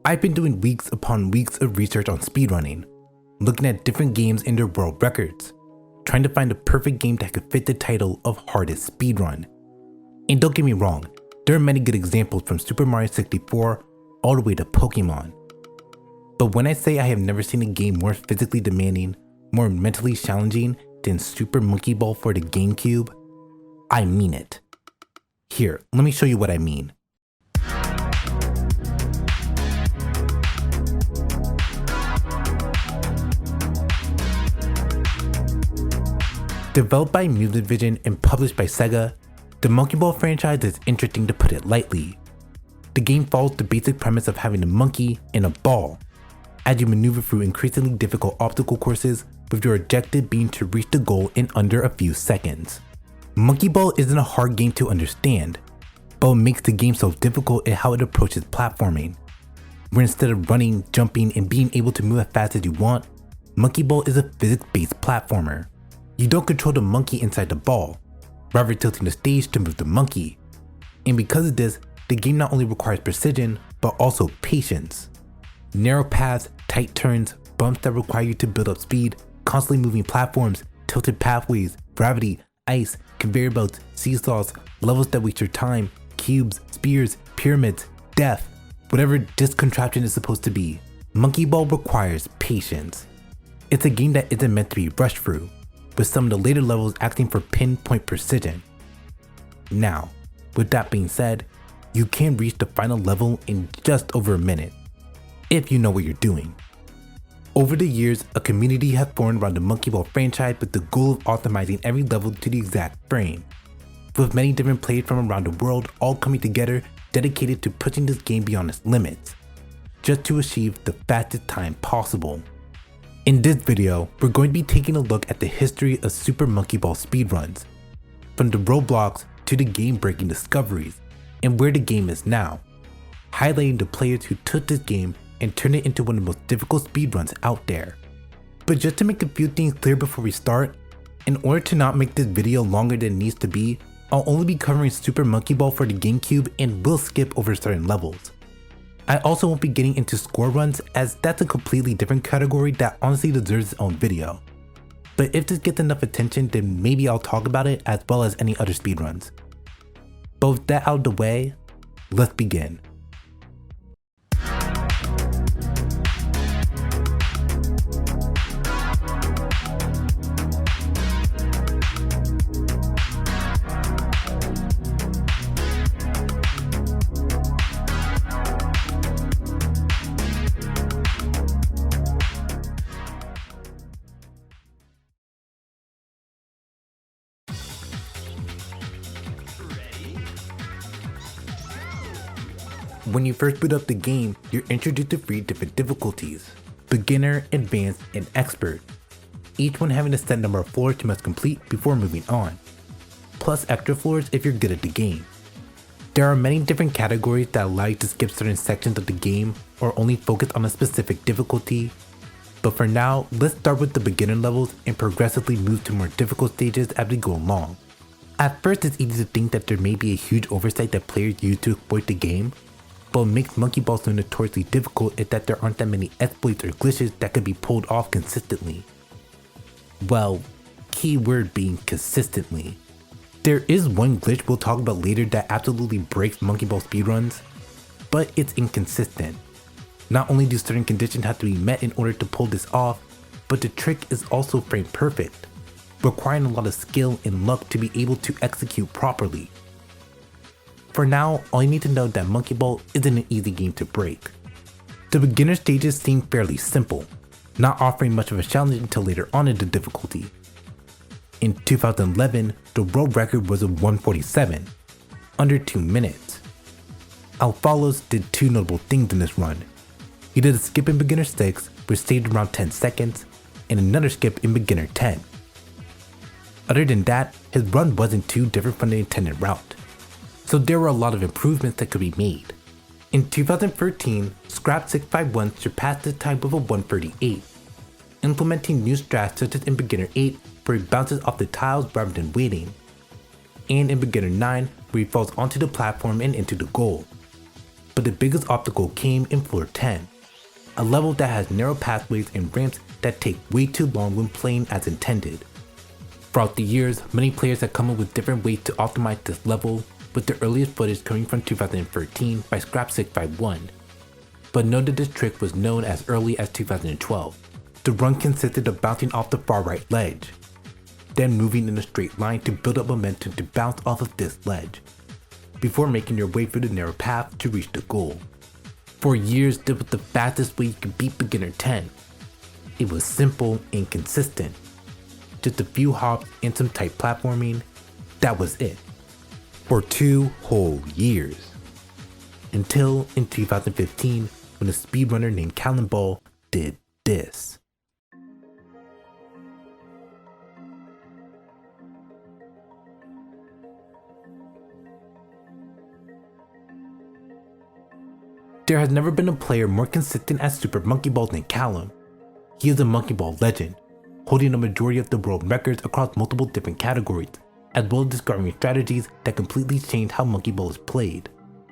I've been doing weeks upon weeks of research on speedrunning, looking at different games and their world records, trying to find the perfect game that could fit the title of Hardest Speedrun. And don't get me wrong, there are many good examples from Super Mario 64 all the way to Pokemon. But when I say I have never seen a game more physically demanding, more mentally challenging than Super Monkey Ball for the GameCube, I mean it. Here, let me show you what I mean. Developed by Mutant Vision and published by Sega, the Monkey Ball franchise is interesting to put it lightly. The game follows the basic premise of having a monkey and a ball, as you maneuver through increasingly difficult obstacle courses with your objective being to reach the goal in under a few seconds. Monkey Ball isn't a hard game to understand, but what makes the game so difficult is how it approaches platforming, where instead of running, jumping, and being able to move as fast as you want, Monkey Ball is a physics-based platformer. You don't control the monkey inside the ball, rather tilting the stage to move the monkey. And because of this, the game not only requires precision, but also patience. Narrow paths, tight turns, bumps that require you to build up speed, constantly moving platforms, tilted pathways, gravity, ice, conveyor belts, seesaws, levels that waste your time, cubes, spears, pyramids, death, whatever this contraption is supposed to be. Monkey Ball requires patience. It's a game that isn't meant to be rushed through, with some of the later levels acting for pinpoint precision. Now, with that being said, you can reach the final level in just over a minute, if you know what you're doing. Over the years, a community has formed around the Monkey Ball franchise with the goal of optimizing every level to the exact frame, with many different players from around the world all coming together dedicated to pushing this game beyond its limits, just to achieve the fastest time possible. In this video, we're going to be taking a look at the history of Super Monkey Ball speedruns, from the roadblocks to the game-breaking discoveries, and where the game is now, highlighting the players who took this game and turned it into one of the most difficult speedruns out there. But just to make a few things clear before we start, in order to not make this video longer than it needs to be, I'll only be covering Super Monkey Ball for the GameCube and will skip over certain levels. I also won't be getting into score runs, as that's a completely different category that honestly deserves its own video. But if this gets enough attention, then maybe I'll talk about it as well as any other speedruns. But with that out of the way, let's begin. When you first boot up the game, you're introduced to 3 different difficulties: beginner, advanced, and expert, each one having a set number of floors you must complete before moving on, plus extra floors if you're good at the game. There are many different categories that allow you to skip certain sections of the game or only focus on a specific difficulty, but for now, let's start with the beginner levels and progressively move to more difficult stages as we go along. At first, it's easy to think that there may be a huge oversight that players use to exploit the game, but what makes Monkey Ball so notoriously difficult is that there aren't that many exploits or glitches that can be pulled off consistently. Well, key word being consistently. There is one glitch we'll talk about later that absolutely breaks Monkey Ball speedruns, but it's inconsistent. Not only do certain conditions have to be met in order to pull this off, but the trick is also frame perfect, requiring a lot of skill and luck to be able to execute properly. For now, all you need to know that Monkey Ball isn't an easy game to break. The beginner stages seem fairly simple, not offering much of a challenge until later on in the difficulty. In 2011, the world record was a 147, under 2 minutes. Alphalos did 2 notable things in this run. He did a skip in beginner 6, which saved around 10 seconds, and another skip in beginner 10. Other than that, his run wasn't too different from the intended route, so there were a lot of improvements that could be made. In 2013, Scrap 651 surpassed this time with a 138, implementing new strats such as in beginner 8 where he bounces off the tiles rather than waiting, and in beginner 9 where he falls onto the platform and into the goal. but the biggest obstacle came in floor 10, a level that has narrow pathways and ramps that take way too long when playing as intended. Throughout the years, many players have come up with different ways to optimize this level, with the earliest footage coming from 2013 by Scrap651. But note that this trick was known as early as 2012. The run consisted of bouncing off the far right ledge, then moving in a straight line to build up momentum to bounce off of this ledge, before making your way through the narrow path to reach the goal. For years, this was the fastest way you could beat Beginner 10. It was simple and consistent. Just a few hops and some tight platforming, that was it. For 2 whole years. Until in 2015, when a speedrunner named Callumbal did this. There has never been a player more consistent at Super Monkey Ball than Callum. He is a Monkey Ball legend, holding a majority of the world records across multiple different categories, as well as discovering strategies that completely changed how Monkey Ball is played.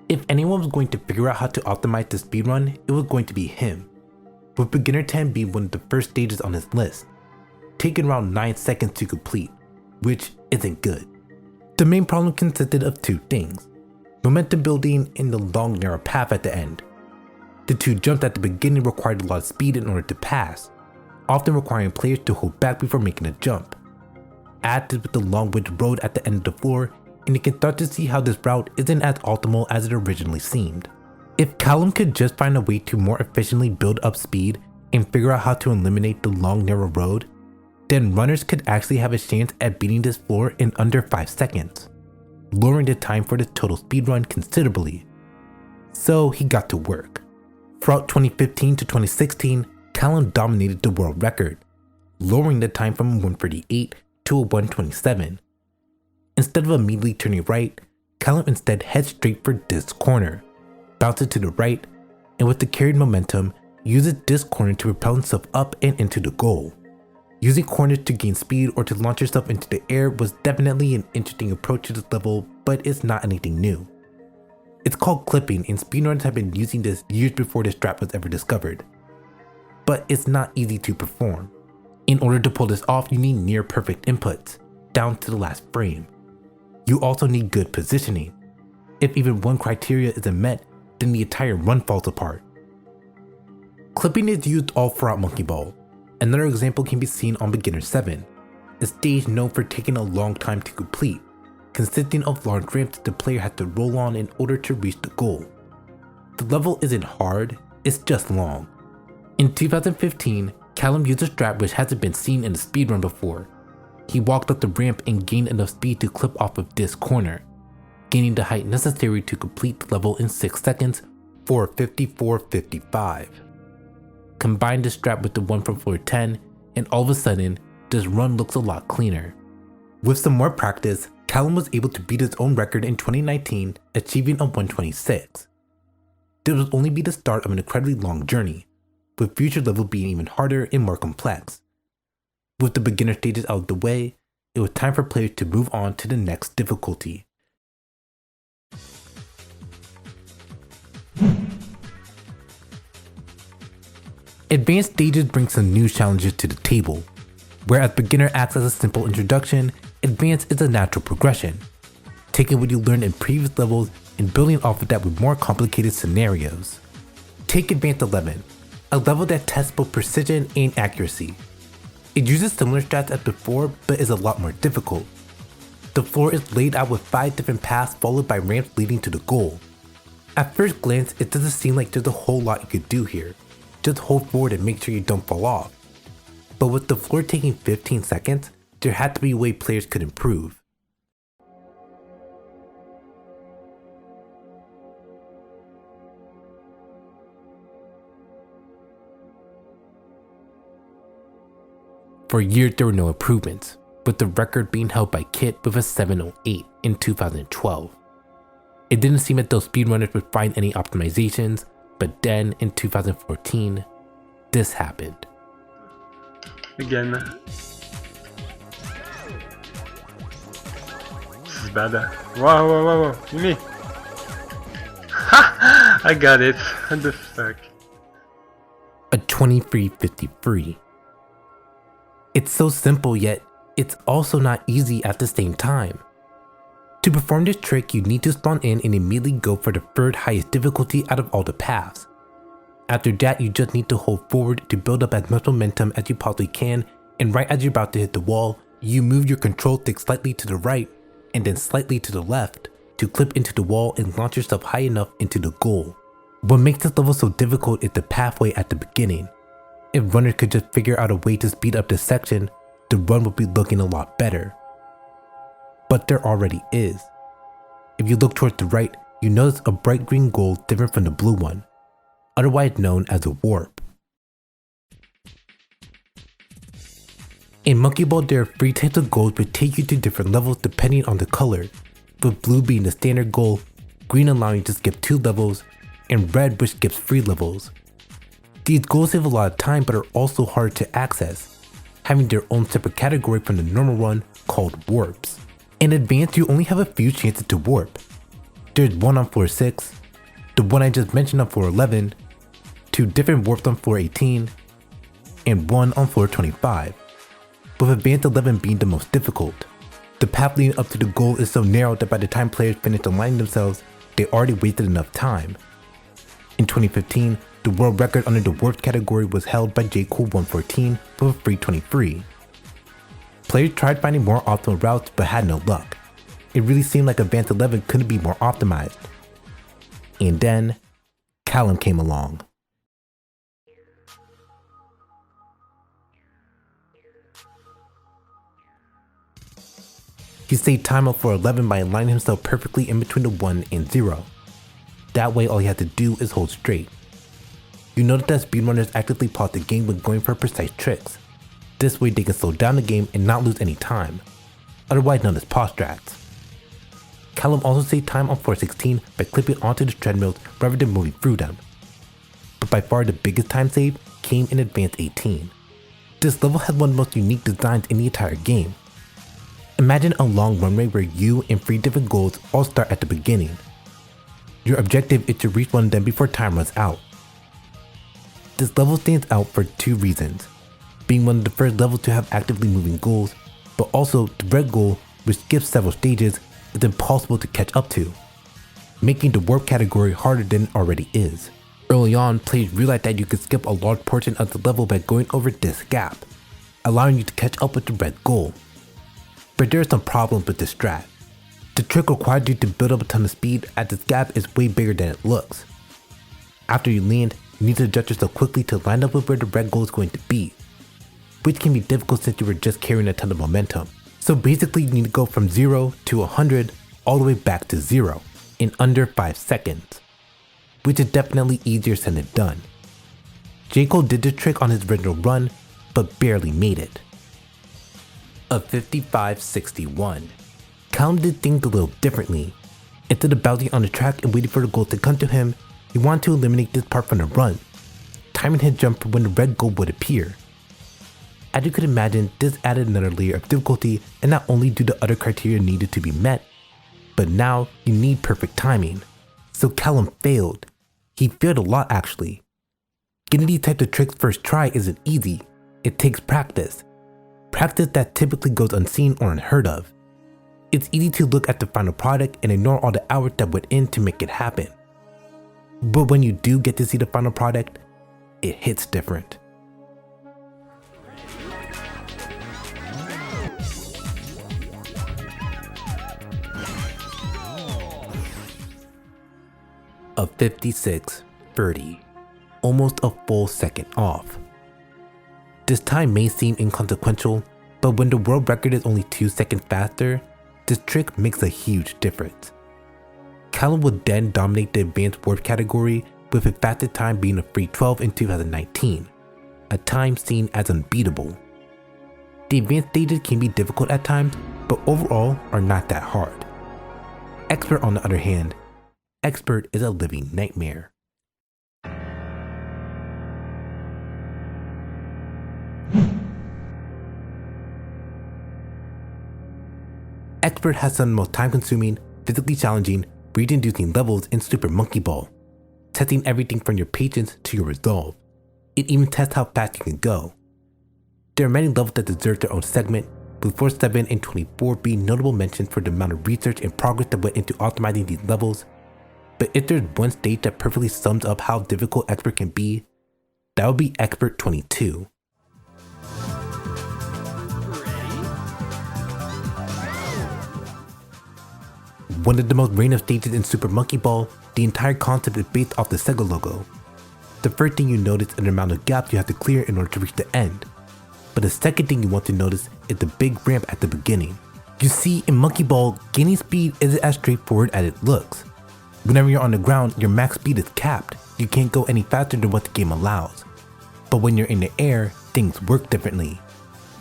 If anyone was going to figure out how to optimize the speedrun, it was going to be him, with Beginner 10 being one of the first stages on his list, taking around 9 seconds to complete, which isn't good. The main problem consisted of 2 things: momentum building and the long narrow path at the end. The 2 jumps at the beginning required a lot of speed in order to pass, often requiring players to hold back before making a jump. Add this with the long width road at the end of the floor, and you can start to see how this route isn't as optimal as it originally seemed. If Callum could just find a way to more efficiently build up speed and figure out how to eliminate the long narrow road, then runners could actually have a chance at beating this floor in under 5 seconds, lowering the time for the total speedrun considerably. So he got to work. Throughout 2015 to 2016, Callum dominated the world record, lowering the time from 1:38 to a 1:27. Instead of immediately turning right, Callum instead heads straight for this corner, bounces to the right, and with the carried momentum, uses this corner to propel himself up and into the goal. Using corners to gain speed or to launch yourself into the air was definitely an interesting approach to this level, but it's not anything new. It's called clipping, and speedrunners have been using this years before this strat was ever discovered. But it's not easy to perform. In order to pull this off, you need near perfect inputs, down to the last frame. You also need good positioning. If even one criteria isn't met, then the entire run falls apart. Clipping is used all throughout Monkey Ball. Another example can be seen on Beginner 7, a stage known for taking a long time to complete, consisting of large ramps the player has to roll on in order to reach the goal. The level isn't hard, it's just long. In 2015, Callum used a strat which hasn't been seen in a speedrun before. He walked up the ramp and gained enough speed to clip off of this corner, gaining the height necessary to complete the level in 6 seconds for 54.55. Combine this strat with the one from floor 10, and all of a sudden, this run looks a lot cleaner. With some more practice, Callum was able to beat his own record in 2019, achieving a 1:26. This would only be the start of an incredibly long journey, with future levels being even harder and more complex. With the beginner stages out of the way, it was time for players to move on to the next difficulty. Advanced stages bring some new challenges to the table. Whereas beginner acts as a simple introduction, advanced is a natural progression, taking what you learned in previous levels and building off of that with more complicated scenarios. Take Advanced 11, a level that tests both precision and accuracy. It uses similar strats as before, but is a lot more difficult. The floor is laid out with 5 different paths followed by ramps leading to the goal. At first glance, it doesn't seem like there's a whole lot you could do here. Just hold forward and make sure you don't fall off. But with the floor taking 15 seconds, there had to be a way players could improve. For years there were no improvements, with the record being held by Kit with a 7:08 in 2012. It didn't seem as though speedrunners would find any optimizations, but then in 2014, this happened. Again. This is bad. Wow, wow, wow, wow. Me. I got it. What the fuck? A 2353. It's so simple, yet it's also not easy at the same time. To perform this trick, you need to spawn in and immediately go for the third highest difficulty out of all the paths. After that, you just need to hold forward to build up as much momentum as you possibly can, and right as you're about to hit the wall, you move your control stick slightly to the right and then slightly to the left to clip into the wall and launch yourself high enough into the goal. What makes this level so difficult is the pathway at the beginning. If runners could just figure out a way to speed up this section, the run would be looking a lot better. But there already is. If you look towards the right, you notice a bright green goal different from the blue one, otherwise known as a warp. In Monkey Ball, there are 3 types of goals which take you to different levels depending on the color, with blue being the standard goal, green allowing you to skip 2 levels, and red which skips 3 levels. These goals save a lot of time but are also hard to access, having their own separate category from the normal one called warps. In advanced, you only have a few chances to warp. There's one on floor 6, the one I just mentioned on floor 11, 2 different warps on floor 18, and one on floor 25, with advanced 11 being the most difficult. The path leading up to the goal is so narrow that by the time players finish aligning themselves, they already wasted enough time. In 2015, the world record under the warp category was held by JCool114 with a 323. Players tried finding more optimal routes but had no luck. It really seemed like Advanced 11 couldn't be more optimized. And then, Callum came along. He saved time up for 11 by aligning himself perfectly in between the 1 and 0. That way all he had to do is hold straight. You notice that speedrunners actively pause the game when going for precise tricks. This way they can slow down the game and not lose any time, otherwise known as pause strats. Callum also saved time on floor 16 by clipping onto the treadmills rather than moving through them. But by far the biggest time save came in Advanced 18. This level has one of the most unique designs in the entire game. Imagine a long runway where you and 3 different goals all start at the beginning. Your objective is to reach one of them before time runs out. This level stands out for 2 reasons, being one of the first levels to have actively moving goals, but also the red goal, which skips several stages, is impossible to catch up to, making the warp category harder than it already is. Early on, players realized that you could skip a large portion of the level by going over this gap, allowing you to catch up with the red goal. But there are some problems with this strat. The trick requires you to build up a ton of speed as this gap is way bigger than it looks. After you land, you need to adjust yourself quickly to line up with where the red goal is going to be, which can be difficult since you were just carrying a ton of momentum. So basically you need to go from 0 to 100 all the way back to 0 in under 5 seconds, which is definitely easier said than done. J. Cole did the trick on his original run, but barely made it. A 5561. Callum did things a little differently. Instead of bouncing on the track and waiting for the goal to come to him, he wanted to eliminate this part from the run, timing his jump for when the red goal would appear. As you could imagine, this added another layer of difficulty, and not only do the other criteria needed to be met, but now you need perfect timing. So Callum failed. He failed a lot actually. Getting these types of tricks first try isn't easy. It takes practice. Practice that typically goes unseen or unheard of. It's easy to look at the final product and ignore all the hours that went in to make it happen. But when you do get to see the final product, it hits different. A 56:30, almost a full second off. This time may seem inconsequential, but when the world record is only 2 seconds faster, this trick makes a huge difference. Callum would then dominate the advanced warp category, with his fastest time being a 3:12 in 2019, a time seen as unbeatable. The advanced stages can be difficult at times, but overall are not that hard. Expert on the other hand, Expert is a living nightmare. Expert has some of the most time-consuming, physically challenging, rage-inducing levels in Super Monkey Ball. testing everything from your patience to your resolve. It even tests how fast you can go. There are many levels that deserve their own segment, with 47 and 24 being notable mentions for the amount of research and progress that went into optimizing these levels. But if there's one stage that perfectly sums up how difficult Expert can be, that would be Expert 22. One of the most random stages in Super Monkey Ball, the entire concept is based off the Sega logo. The first thing you notice is the amount of gaps you have to clear in order to reach the end. But the second thing you want to notice is the big ramp at the beginning. You see, in Monkey Ball, gaining speed isn't as straightforward as it looks. Whenever you're on the ground, your max speed is capped. You can't go any faster than what the game allows. But when you're in the air, things work differently.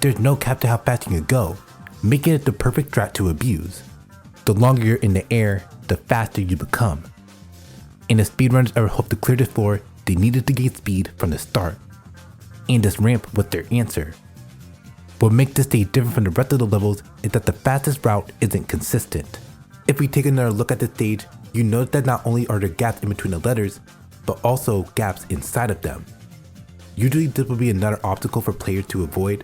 There's no cap to how fast you can go, making it the perfect strat to abuse. The longer you're in the air, the faster you become. And if speedrunners ever hoped to clear this floor, they needed to gain speed from the start. And this ramp was their answer. What makes this stage different from the rest of the levels is that the fastest route isn't consistent. If we take another look at the stage, you notice that not only are there gaps in between the letters, but also gaps inside of them. Usually this would be another obstacle for players to avoid,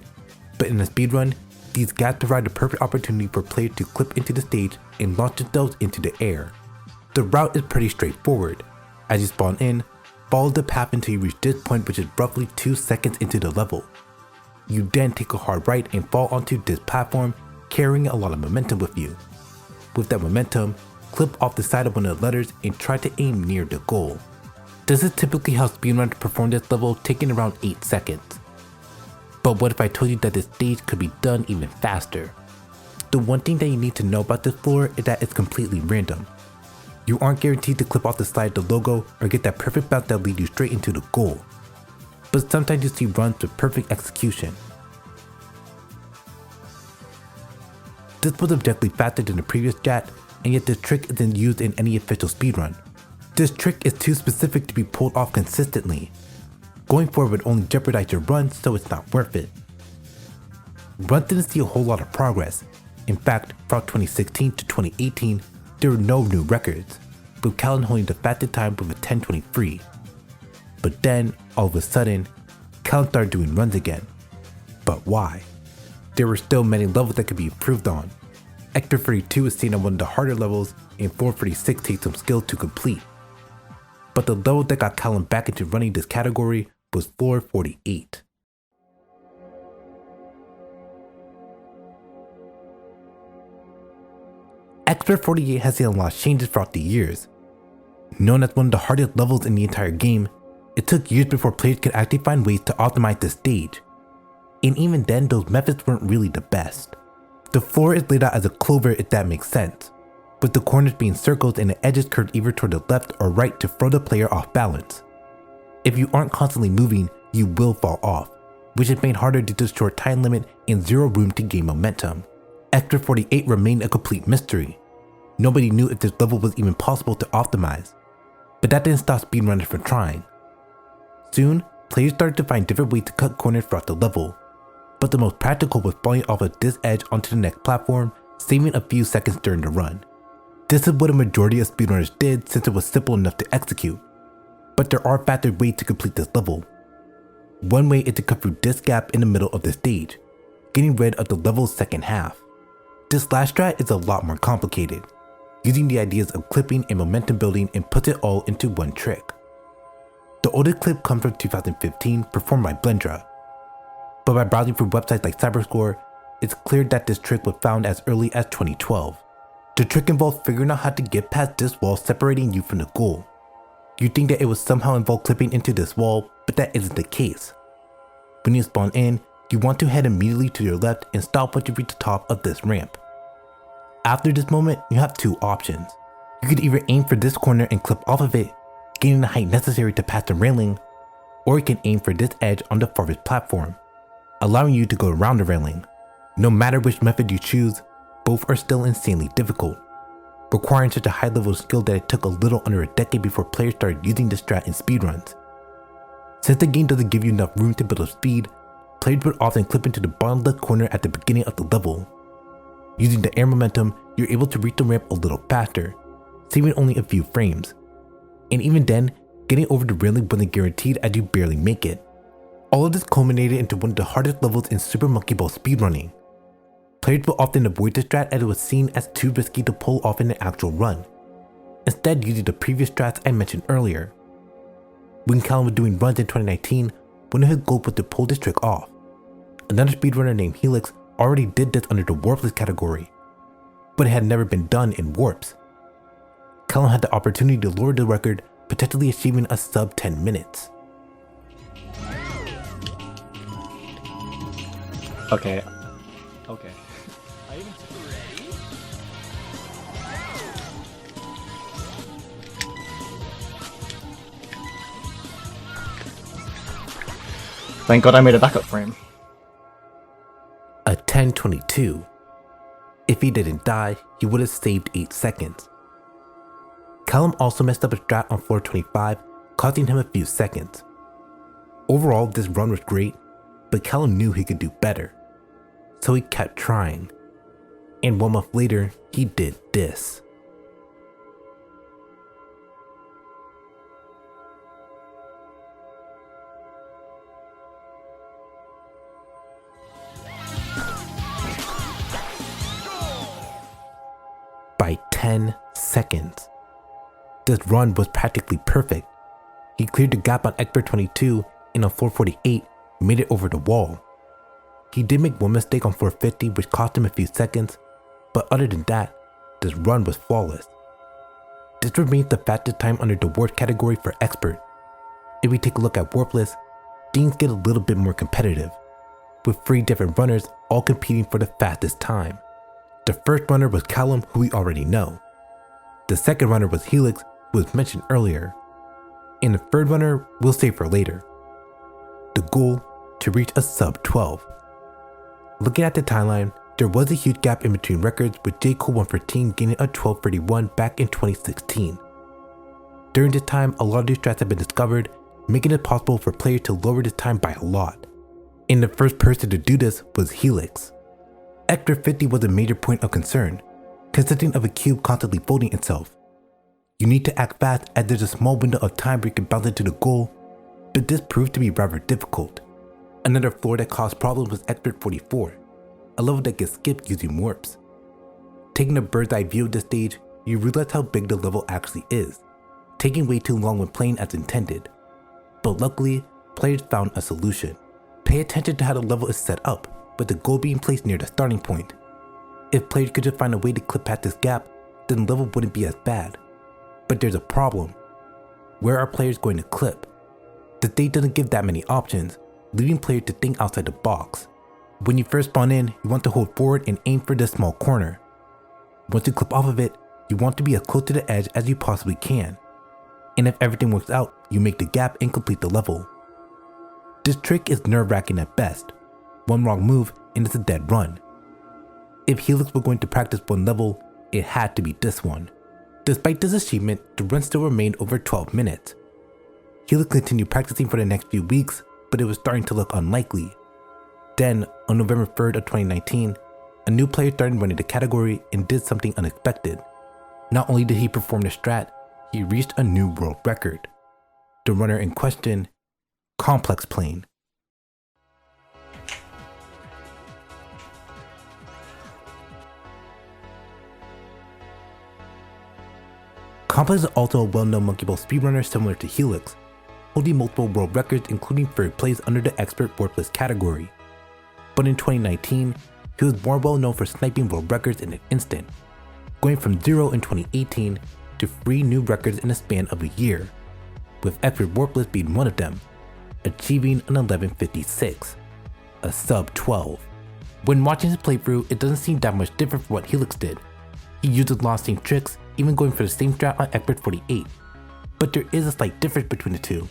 but in a speedrun, these gaps provide the perfect opportunity for players to clip into the stage and launch themselves into the air. The route is pretty straightforward. As you spawn in, follow the path until you reach this point, which is roughly 2 seconds into the level. You then take a hard right and fall onto this platform, carrying a lot of momentum with you. With that momentum, clip off the side of one of the letters and try to aim near the goal. This is typically how speedrunners perform this level, taking around 8 seconds. But what if I told you that this stage could be done even faster? The one thing that you need to know about this floor is that it's completely random. You aren't guaranteed to clip off the side of the logo or get that perfect bounce that leads you straight into the goal. But sometimes you see runs with perfect execution. This was objectively faster than the previous chat, and yet this trick isn't used in any official speedrun. This trick is too specific to be pulled off consistently. Going forward would only jeopardize your run, so it's not worth it. Run didn't see a whole lot of progress. In fact, from 2016 to 2018, there were no new records, with Callan holding the fastest time with a 10:23. But then, all of a sudden, Callan started doing runs again. But why? There were still many levels that could be improved on. Expert 32 is seen on one of the harder levels, and floor 46 takes some skill to complete. But the level that got Callan back into running this category was floor 48. Expert 48 has seen a lot of changes throughout the years. Known as one of the hardest levels in the entire game, it took years before players could actually find ways to optimize the stage. And even then, those methods weren't really the best. The floor is laid out as a clover, if that makes sense, with the corners being circles and the edges curved either toward the left or right to throw the player off balance. If you aren't constantly moving, you will fall off, which is made harder due to the short time limit and zero room to gain momentum. Expert 48 remained a complete mystery. Nobody knew if this level was even possible to optimize, but that didn't stop speedrunners from trying. Soon, players started to find different ways to cut corners throughout the level, but the most practical was falling off of this edge onto the next platform, saving a few seconds during the run. This is what a majority of speedrunners did since it was simple enough to execute, but there are faster ways to complete this level. One way is to cut through this gap in the middle of the stage, getting rid of the level's second half. This last strat is a lot more complicated, using the ideas of clipping and momentum building and puts it all into one trick. The oldest clip comes from 2015, performed by Blendra. But by browsing through websites like Cyberscore, it's clear that this trick was found as early as 2012. The trick involves figuring out how to get past this wall separating you from the goal. You think that it would somehow involve clipping into this wall, but that isn't the case. When you spawn in, you want to head immediately to your left and stop once you reach the top of this ramp. After this moment, you have two options. You could either aim for this corner and clip off of it, gaining the height necessary to pass the railing, or you can aim for this edge on the farthest platform, allowing you to go around the railing. No matter which method you choose, both are still insanely difficult, requiring such a high level of skill that it took a little under a decade before players started using this strat in speedruns. Since the game doesn't give you enough room to build up speed, players would often clip into the bottom left corner at the beginning of the level. Using the air momentum, you're able to reach the ramp a little faster, saving only a few frames. And even then, getting over the railing wasn't guaranteed as you barely make it. All of this culminated into one of the hardest levels in Super Monkey Ball speedrunning. Players will often avoid the strat as it was seen as too risky to pull off in an actual run, instead using the previous strats I mentioned earlier. When Callum was doing runs in 2019, one of his goals was to pull this trick off. Another speedrunner named Helix already did this under the warpless category, but it had never been done in warps. Callum had the opportunity to lower the record, potentially achieving a sub 10 minutes. Okay. Thank God I made a backup frame. A 10:22. If he didn't die, he would have saved 8 seconds. Callum also messed up a strat on floor 25, costing him a few seconds. Overall, this run was great, but Callum knew he could do better, so he kept trying. And 1 month later, he did this. By 10 seconds. This run was practically perfect. He cleared the gap on Expert 22 and on floor 48 made it over the wall. He did make one mistake on floor 50 which cost him a few seconds, but other than that, this run was flawless. This remains the fastest time under the warp category for Expert. If we take a look at warpless, things get a little bit more competitive, with 3 different runners all competing for the fastest time. The first runner was Callum, who we already know. The second runner was Helix, who was mentioned earlier. And the third runner we'll save for later. The goal, to reach a sub 12. Looking at the timeline, there was a huge gap in between records, with J. Cole 113 gaining a 12:31 back in 2016. During this time, a lot of these strats have been discovered, making it possible for players to lower this time by a lot. And the first person to do this was Helix. Extra 50 was a major point of concern, consisting of a cube constantly folding itself. You need to act fast as there's a small window of time where you can bounce into the goal, but this proved to be rather difficult. Another floor that caused problems was Expert 44, a level that gets skipped using warps. Taking a bird's eye view of this stage, you realize how big the level actually is, taking way too long when playing as intended. But luckily, players found a solution. Pay attention to how the level is set up, with the goal being placed near the starting point. If players could just find a way to clip past this gap, then the level wouldn't be as bad. But there's a problem. Where are players going to clip? The stage doesn't give that many options, leaving players to think outside the box. When you first spawn in, you want to hold forward and aim for this small corner. Once you clip off of it, you want to be as close to the edge as you possibly can. And if everything works out, you make the gap and complete the level. This trick is nerve-wracking at best. One wrong move and it's a dead run. If Helix were going to practice one level, it had to be this one. Despite this achievement, the run still remained over 12 minutes. Helix continued practicing for the next few weeks, but it was starting to look unlikely. Then, on November 3rd of 2019, a new player started running the category and did something unexpected. Not only did he perform the strat, he reached a new world record. The runner in question, Complex Plane. Complex is also a well-known Monkey Ball speedrunner similar to Helix, holding multiple world records including 3rd place under the Expert Warpless category. But in 2019, he was more well known for sniping world records in an instant, going from 0 in 2018 to 3 new records in a span of a year, with Expert Warpless being one of them, achieving an 11:56, a sub 12. When watching his playthrough, it doesn't seem that much different from what Helix did. He uses a lot of same tricks, even going for the same strat on Expert 48, but there is a slight difference between the two.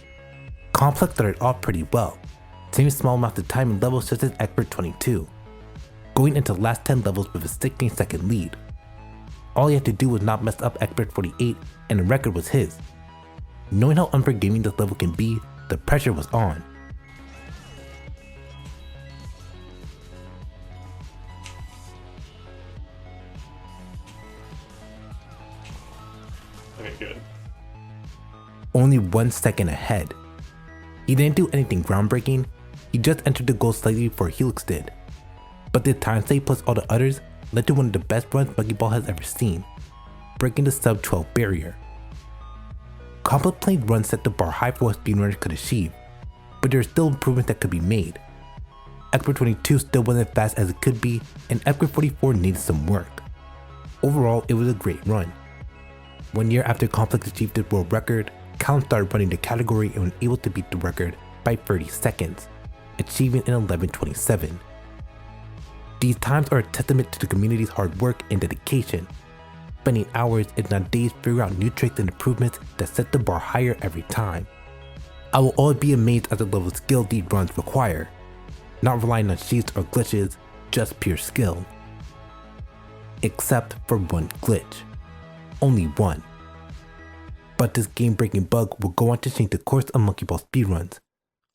Complex started off pretty well, saving small amounts of time in levels such as Expert 22, going into the last 10 levels with a 16-second lead. All he had to do was not mess up Expert 48 and the record was his. Knowing how unforgiving this level can be, the pressure was on. Okay, good. only 1 second ahead. He didn't do anything groundbreaking, he just entered the goal slightly before Helix did. But the time save plus all the others led to one of the best runs Monkey Ball has ever seen, breaking the sub 12 barrier. Complex playing runs set the bar high for what speedrunners could achieve, but there are still improvements that could be made. Expert 22 still wasn't fast as it could be, and Expert 44 needed some work. Overall, it was a great run. 1 year after Complex achieved his world record, Callumbal started running the category and was able to beat the record by 30 seconds, achieving an 11:27. These times are a testament to the community's hard work and dedication, spending hours if not days figuring out new tricks and improvements that set the bar higher every time. I will always be amazed at the level of skill these runs require, not relying on cheats or glitches, just pure skill. Except for one glitch. Only one. But this game-breaking bug will go on to change the course of Monkey Ball speedruns,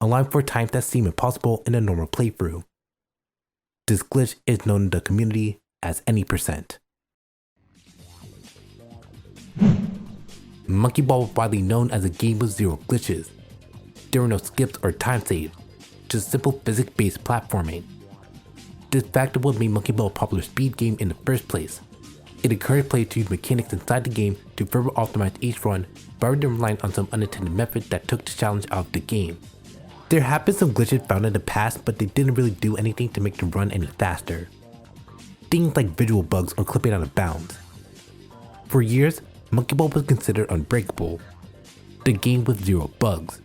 allowing for times that seem impossible in a normal playthrough. This glitch is known in the community as any %. Monkey Ball was widely known as a game with 0 glitches. There were no skips or time saves, just simple physics-based platforming. This fact is what made Monkey Ball a popular speed game in the first place. It encouraged players to use mechanics inside the game to further optimize each run rather than relying on some unintended method that took the challenge out of the game. There have been some glitches found in the past, but they didn't really do anything to make the run any faster. Things like visual bugs or clipping out of bounds. For years, Monkey Ball was considered unbreakable, the game with 0 bugs.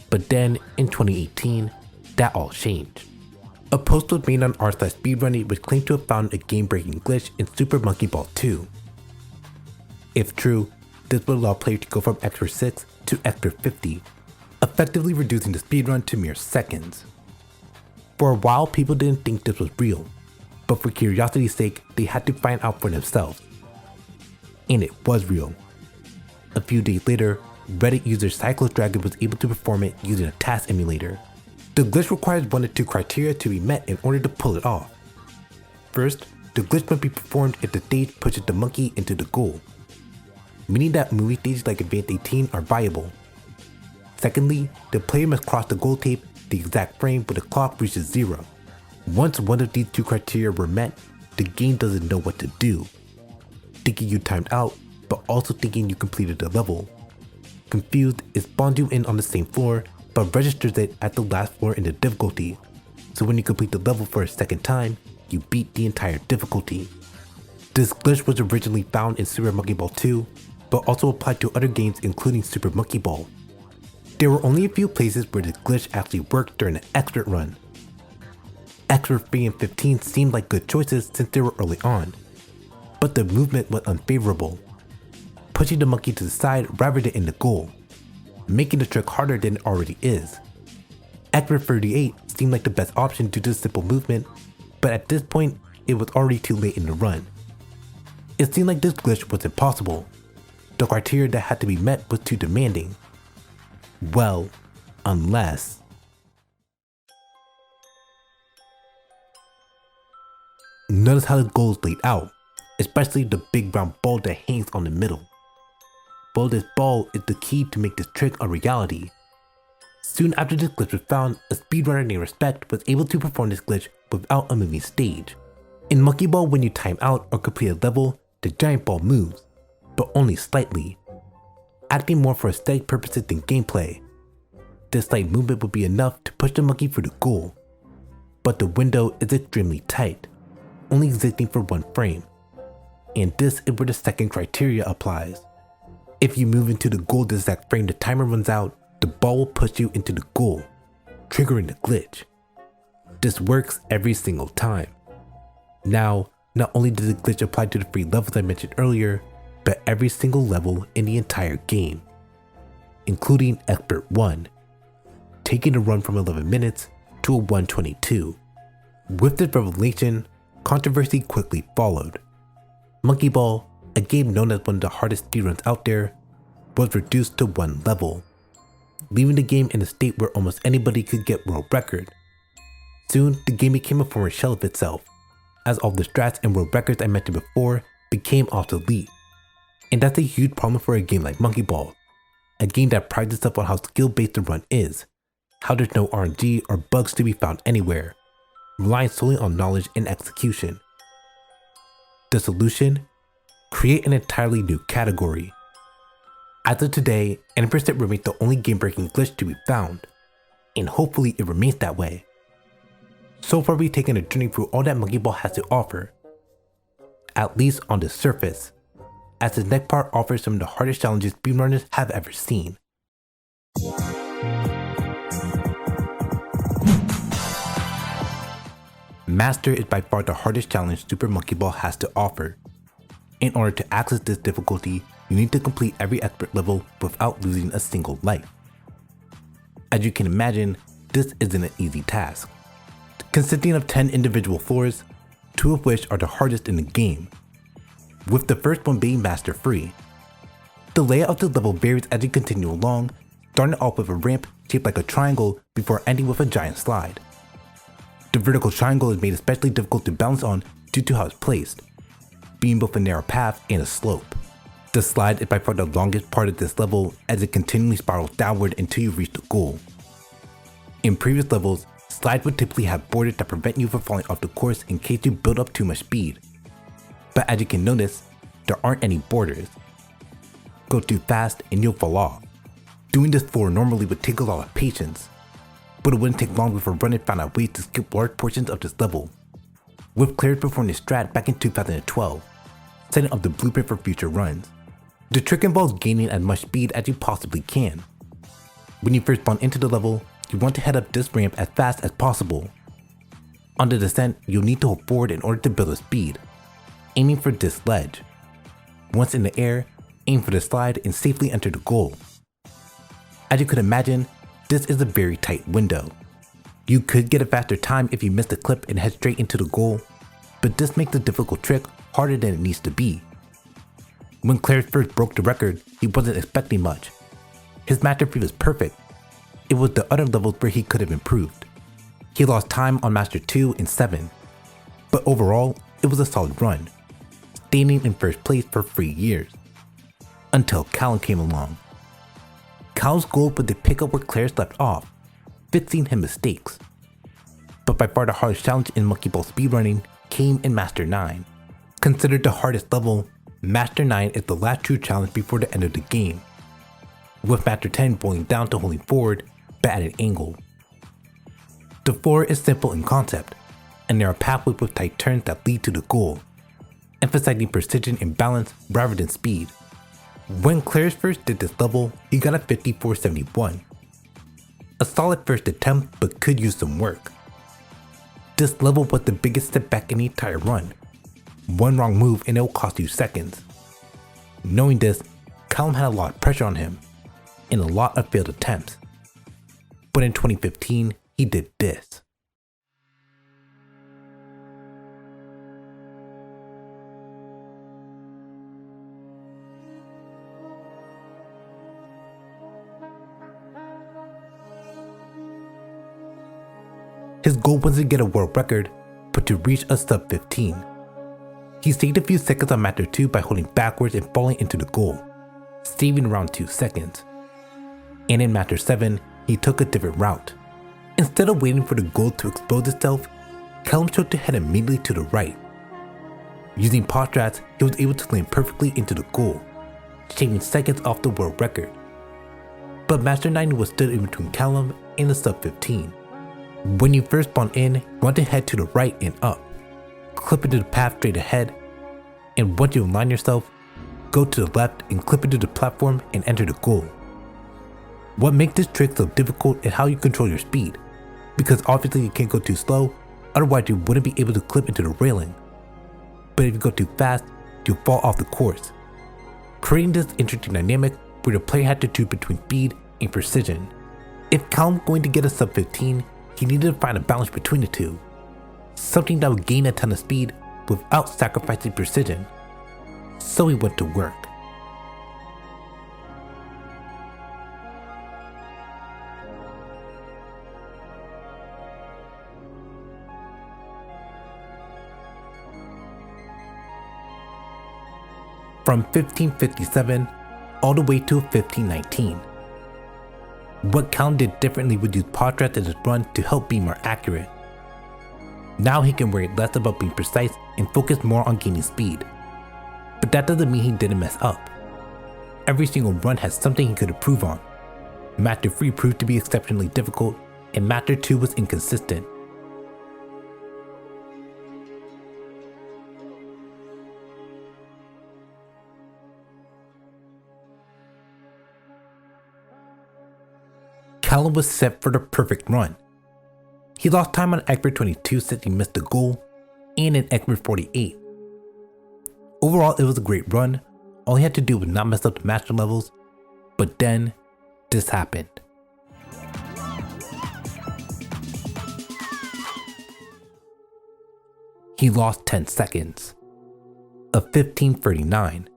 But then, in 2018, that all changed. A post was made on r/speedrunning which claimed to have found a game-breaking glitch in Super Monkey Ball 2. If true, this would allow players to go from Expert 6 to Expert 50, effectively reducing the speedrun to mere seconds. For a while, people didn't think this was real, but for curiosity's sake, they had to find out for themselves. And it was real. A few days later, Reddit user CyclosDragon was able to perform it using a task emulator. The glitch requires 1 of 2 criteria to be met in order to pull it off. First, the glitch must be performed if the stage pushes the monkey into the goal, meaning that movie stages like Advanced 18 are viable. Secondly, the player must cross the goal tape the exact frame where the clock reaches 0. Once one of these 2 criteria were met, the game doesn't know what to do, thinking you timed out, but also thinking you completed the level. Confused, it spawns you in on the same floor, but registers it at the last floor in the difficulty, so when you complete the level for a second time, you beat the entire difficulty. This glitch was originally found in Super Monkey Ball 2, but also applied to other games including Super Monkey Ball. There were only a few places where this glitch actually worked during the Expert run. Expert 3 and 15 seemed like good choices since they were early on, but the movement was unfavorable, pushing the monkey to the side rather than in the goal, making the trick harder than it already is. Expert 38 seemed like the best option due to the simple movement, but at this point, it was already too late in the run. It seemed like this glitch was impossible. The criteria that had to be met was too demanding. Well, unless... Notice how the goal is laid out, especially the big round ball that hangs on the middle. Well, this ball is the key to make this trick a reality. Soon after this glitch was found, a speedrunner named Respect was able to perform this glitch without a moving stage. In Monkey Ball, when you time out or complete a level, the giant ball moves, but only slightly, acting more for aesthetic purposes than gameplay. This slight movement would be enough to push the monkey through the goal, but the window is extremely tight, only existing for 1 frame, and this is where the second criteria applies. If you move into the goal the exact frame the timer runs out, the ball will push you into the goal, triggering the glitch. This works every single time. Now, not only does the glitch apply to the 3 levels I mentioned earlier, but every single level in the entire game, including Expert 1, taking the run from 11 minutes to a 1:22. With this revelation, controversy quickly followed. Monkey Ball, a game known as one of the hardest speedruns out there, was reduced to 1 level, leaving the game in a state where almost anybody could get world record. Soon, the game became a former shell of itself, as all the strats and world records I mentioned before became obsolete. And that's a huge problem for a game like Monkey Ball. a game that prides itself on how skill-based the run is, how there's no RNG or bugs to be found anywhere, relying solely on knowledge and execution. The solution? Create an entirely new category. As of today, N% remains the only game-breaking glitch to be found, and hopefully it remains that way. So far we've taken a journey through all that Monkey Ball has to offer, at least on the surface, as this next part offers some of the hardest challenges speedrunners have ever seen. Master is by far the hardest challenge Super Monkey Ball has to offer. In order to access this difficulty, you need to complete every expert level without losing a single life. As you can imagine, this isn't an easy task. Consisting of 10 individual floors, 2 of which are the hardest in the game, with the first one being master free. The layout of the level varies as you continue along, starting off with a ramp shaped like a triangle before ending with a giant slide. The vertical triangle is made especially difficult to balance on due to how it's placed, being both a narrow path and a slope. The slide is by far the longest part of this level as it continually spirals downward until you reach the goal. In previous levels, slides would typically have borders that prevent you from falling off the course in case you build up too much speed. But as you can notice, there aren't any borders. Go too fast and you'll fall off. Doing this floor normally would take a lot of patience, but it wouldn't take long before Runner found out ways to skip large portions of this level, with Claire performing this strat back in 2012, setting up the blueprint for future runs. The trick involves gaining as much speed as you possibly can. When you first spawn into the level, you want to head up this ramp as fast as possible. On the descent, you'll need to hold forward in order to build a speed, aiming for this ledge. Once in the air, aim for the slide and safely enter the goal. As you could imagine, this is a very tight window. You could get a faster time if you miss the clip and head straight into the goal, but this makes the difficult trick harder than it needs to be. When Clarence first broke the record, he wasn't expecting much. His master 3 was perfect. It was the other levels where he could have improved. He lost time on master 2 and 7, but overall, it was a solid run, standing in first place for 3 years, until Callum came along. Callum's goal was to pick up where Clarence left off, fixing his mistakes. But by far the hardest challenge in Monkey Ball speedrunning came in Master 9. Considered the hardest level, Master 9 is the last true challenge before the end of the game, with Master 10 boiling down to holding forward but at an angle. The floor is simple in concept, and there are pathways with tight turns that lead to the goal, emphasizing precision and balance rather than speed. When Clarence first did this level, he got a 54.71. A solid first attempt, but could use some work. This level was the biggest step back in the entire run. One wrong move and it will cost you seconds. Knowing this, Callum had a lot of pressure on him, and a lot of failed attempts. But in 2015, he did this. His goal wasn't to get a world record, but to reach a sub 15. He saved a few seconds on Master 2 by holding backwards and falling into the goal, saving around 2 seconds. And in Master 7, he took a different route. Instead of waiting for the goal to expose itself, Callum chose to head immediately to the right. Using paw strats, he was able to land perfectly into the goal, shaving seconds off the world record. But Master 9 was stood in between Callum and the sub 15. When you first spawn in, you want to head to the right and up, clip into the path straight ahead, and once you align yourself, go to the left and clip into the platform and enter the goal. What makes this trick so difficult is how you control your speed, because obviously you can't go too slow, otherwise you wouldn't be able to clip into the railing. But if you go too fast, you'll fall off the course, creating this interesting dynamic where the player had to choose between speed and precision. If Callum was going to get a sub 15, he needed to find a balance between the two, something that would gain a ton of speed without sacrificing precision. So he went to work. From 1557 all the way to a 15:19. What Callum did differently would use pause strats in his run to help be more accurate. Now he can worry less about being precise and focus more on gaining speed. But that doesn't mean he didn't mess up. Every single run has something he could improve on. Master 3 proved to be exceptionally difficult, and Master 2 was inconsistent. Callum was set for the perfect run. He lost time on Expert 22 since he missed the goal, and in Expert 48. Overall, it was a great run. All he had to do was not mess up the master levels, but then this happened. He lost 10 seconds. A 15:39.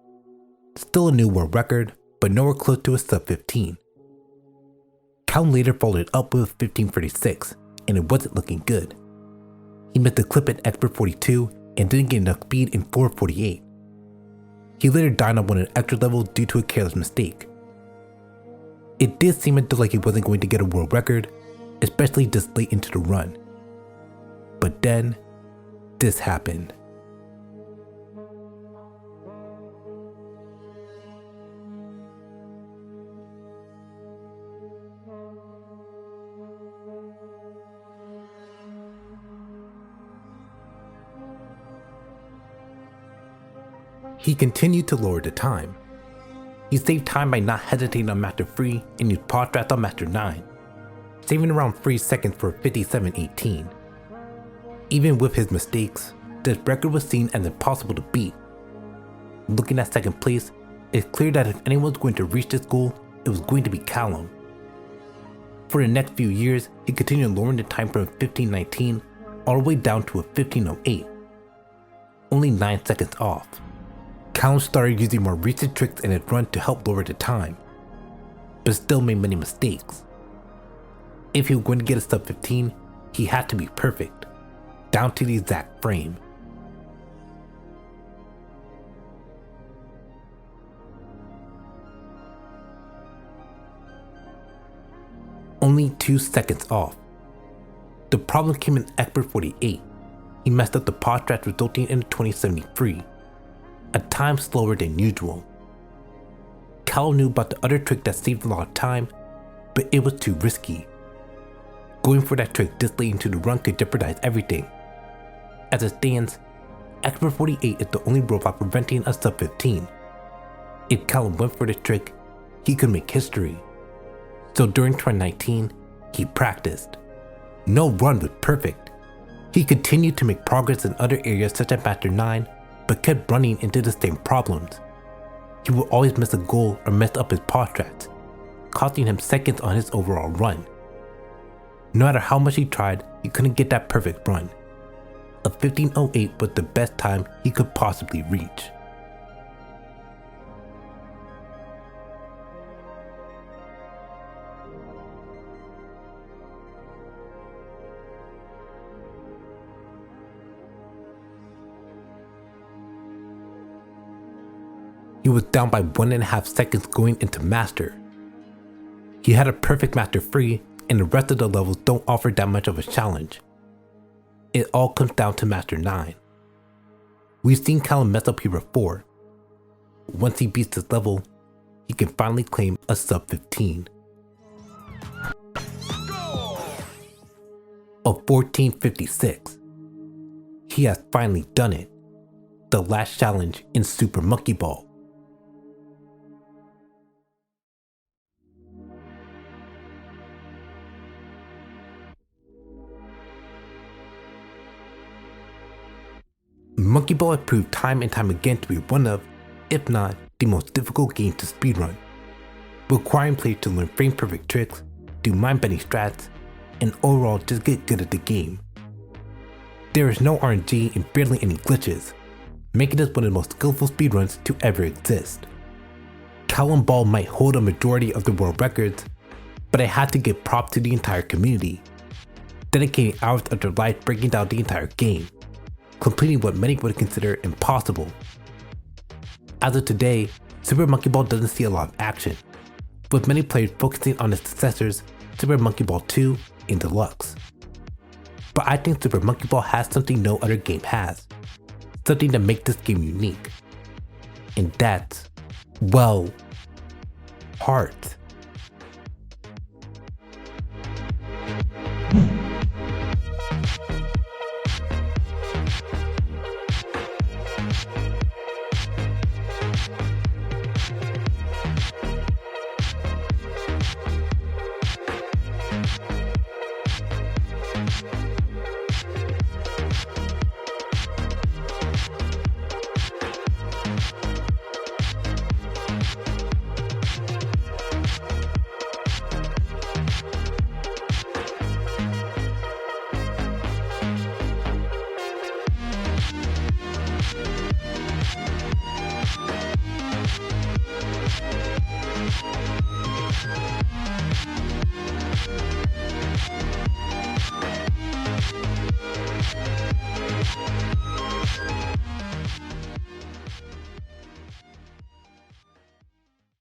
Still a new world record, but nowhere close to a sub 15. Callum later followed it up with 15:36, and it wasn't looking good. He missed the clip at Expert 42 and didn't get enough speed in 4:48. He later died on one extra level due to a careless mistake. It did seem like he wasn't going to get a world record, especially this late into the run. But then, this happened. He continued to lower the time. He saved time by not hesitating on Master 3 and used pause strats on Master 9, saving around 3 seconds for 57:18. Even with his mistakes, this record was seen as impossible to beat. Looking at second place, it's clear that if anyone was going to reach this goal, it was going to be Callum. For the next few years, he continued lowering the time from 15:19 all the way down to a 15:08, only 9 seconds off. Callum started using more recent tricks in his run to help lower the time, but still made many mistakes. If he was going to get a sub 15, he had to be perfect, down to the exact frame. Only 2 seconds off. The problem came in Expert 48. He messed up the pause strats, resulting in a 2073. A time slower than usual. Callum knew about the other trick that saved a lot of time, but it was too risky. Going for that trick this late into the run could jeopardize everything. As it stands, Expert 48 is the only robot preventing a sub 15. If Callum went for this trick, he could make history. So during 2019, he practiced. No run was perfect. He continued to make progress in other areas such as Master 9, but kept running into the same problems. He would always miss a goal or mess up his pause strats, costing him seconds on his overall run. No matter how much he tried, he couldn't get that perfect run. A 15:08 was the best time he could possibly reach. He was down by 1.5 seconds going into Master. He had a perfect Master 3, and the rest of the levels don't offer that much of a challenge. It all comes down to Master 9. We've seen Callum mess up here before. Once he beats this level, he can finally claim a sub 15. A 14:56. He has finally done it. The last challenge in Super Monkey Ball. Monkey Ball has proved time and time again to be one of, if not, the most difficult game to speedrun, requiring players to learn frame perfect tricks, do mind-bending strats, and overall just get good at the game. There is no RNG and barely any glitches, making this one of the most skillful speedruns to ever exist. Callumbal might hold a majority of the world records, but I had to give props to the entire community, dedicating hours of their life breaking down the entire game, completing what many would consider impossible. As of today, Super Monkey Ball doesn't see a lot of action, with many players focusing on its successors, Super Monkey Ball 2 and Deluxe. But I think Super Monkey Ball has something no other game has, something that makes this game unique. And that's, well, heart.